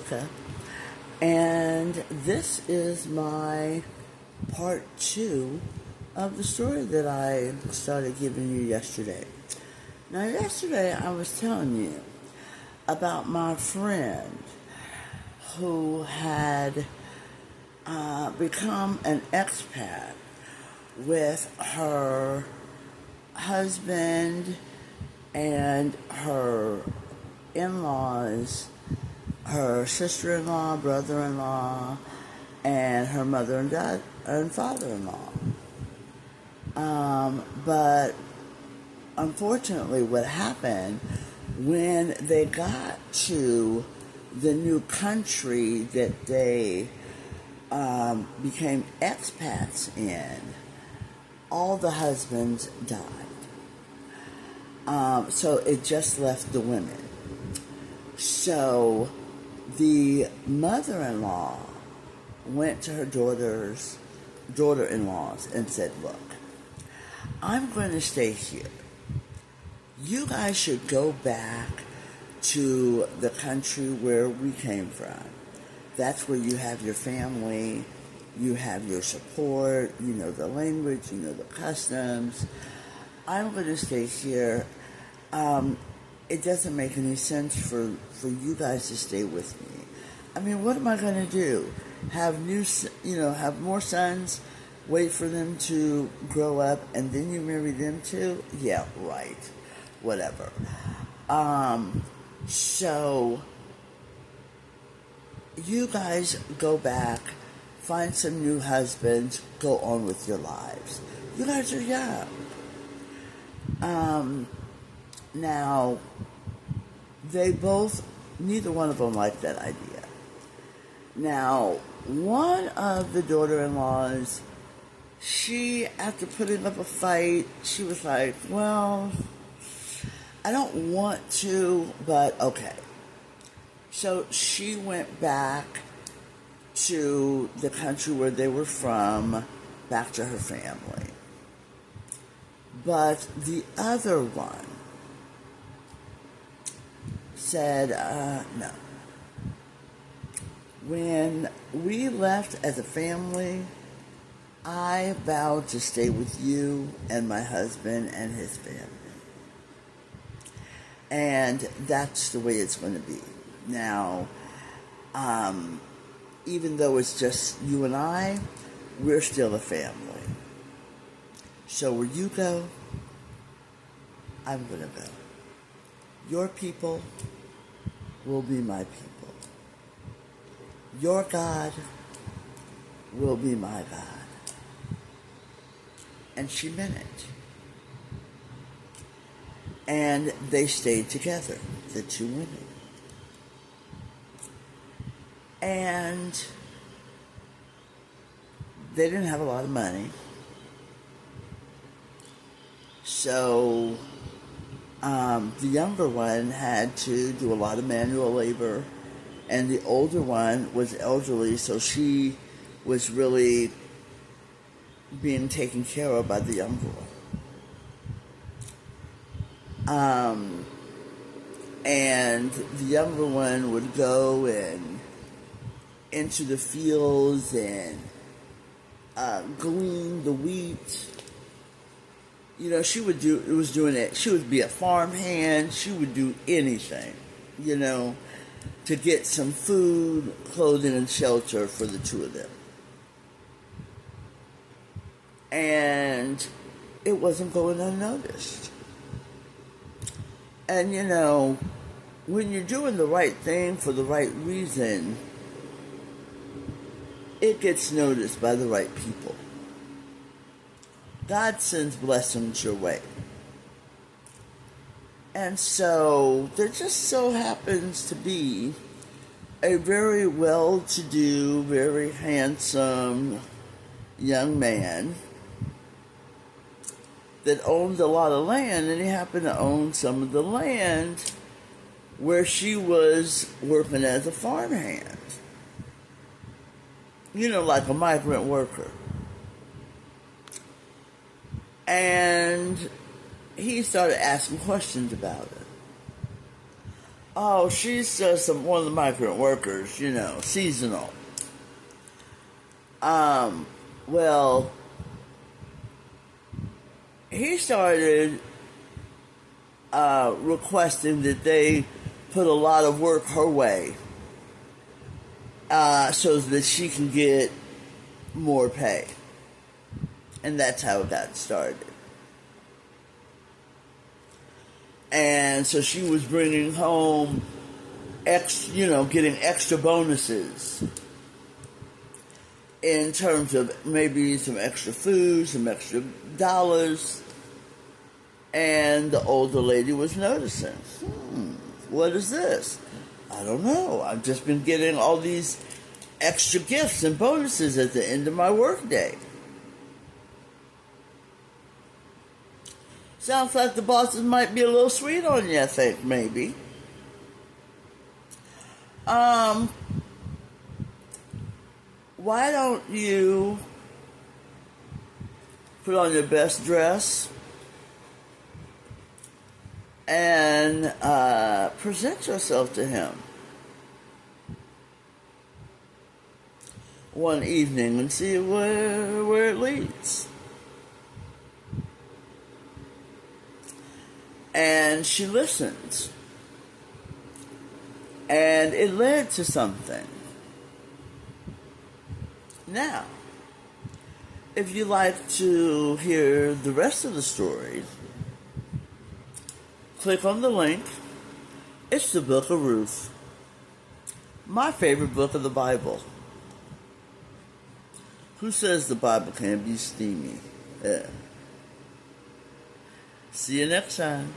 Okay. And this is my part two of the story that I started giving you yesterday. Now, yesterday I was telling you about my friend who had become an expat with her husband and her in-laws, her sister-in-law, brother-in-law, and her mother and dad and father-in-law. But unfortunately, what happened when they got to the new country that they became expats in, all the husbands died. So it just left the women. So the mother-in-law went to her daughter-in-laws and said, look, I'm going to stay here. You guys should go back to the country where we came from. That's where you have your family, you have your support, you know the language, you know the customs. I'm going to stay here. It doesn't make any sense for you guys to stay with me. I mean, what am I going to do? Have more sons, wait for them to grow up, and then you marry them too? Yeah, right. Whatever. So you guys go back, find some new husbands, go on with your lives. You guys are young. Now, neither one of them liked that idea. Now, one of the daughter-in-laws, after putting up a fight, she was like, well, I don't want to, but okay. So she went back to the country where they were from, back to her family. But the other one said, no. When we left as a family, I vowed to stay with you and my husband and his family. And that's the way it's going to be. Now, even though it's just you and I, we're still a family. So where you go, I'm going to go. Your people will be my people. Your God will be my God. And she meant it. And they stayed together, the two women. And they didn't have a lot of money. So the younger one had to do a lot of manual labor, and the older one was elderly, so she was really being taken care of by the younger one. And the younger one would go into the fields and glean the wheat. You know, she would doing it. She would be a farmhand. She would do anything, to get some food, clothing, and shelter for the two of them. And it wasn't going unnoticed. And, when you're doing the right thing for the right reason, it gets noticed by the right people. God sends blessings your way. And so there just so happens to be a very well-to-do, very handsome young man that owned a lot of land, and he happened to own some of the land where she was working as a farmhand. Like a migrant worker. And he started asking questions about it. Oh, she's one of the migrant workers, seasonal. Well, he started requesting that they put a lot of work her way so that she can get more pay. And that's how it got started. And so she was bringing home, getting extra bonuses in terms of maybe some extra food, some extra dollars. And the older lady was noticing, what is this? I don't know. I've just been getting all these extra gifts and bonuses at the end of my workday. Sounds like the bosses might be a little sweet on you, I think, maybe. Why don't you put on your best dress and present yourself to him one evening and see where it leads? And she listened. And it led to something. Now, if you like to hear the rest of the story, click on the link. It's the book of Ruth. My favorite book of the Bible. Who says the Bible can't be steamy? Yeah. See you next time.